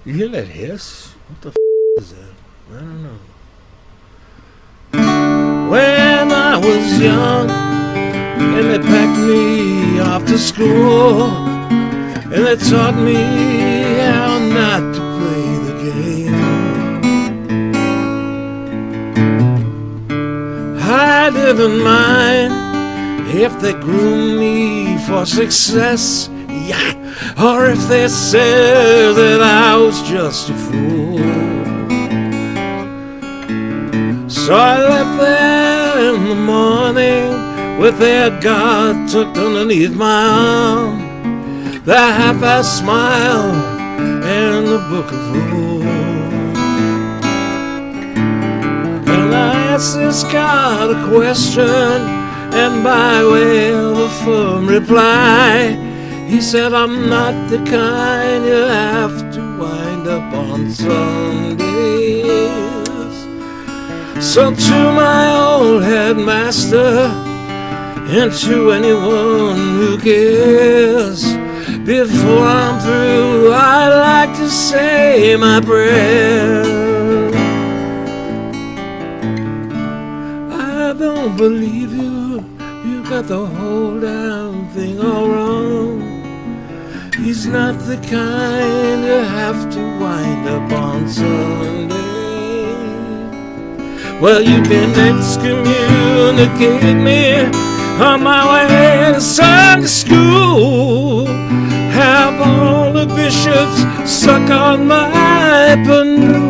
You hear that hiss? What the is that? I don't know. When I was young, and they packed me off to school, and they taught me how not to play the game. I didn't mind if they groomed me for success, yeah, or if they said that I was just a fool. So I left there in the morning with their guard tucked underneath my arm, the half-assed smile and the book of rules. And I asked this guard a question, and by way of a firm reply, he said, I'm not the kind you have to wind up on Sundays. So to my old headmaster, and to anyone who cares, before I'm through, I'd like to say my prayer. I don't believe you, you got the whole damn thing all wrong. He's not the kind you have to wind up on Sunday. Well, you can excommunicate me on my way to Sunday school. Have all the bishops suck on my panoodle.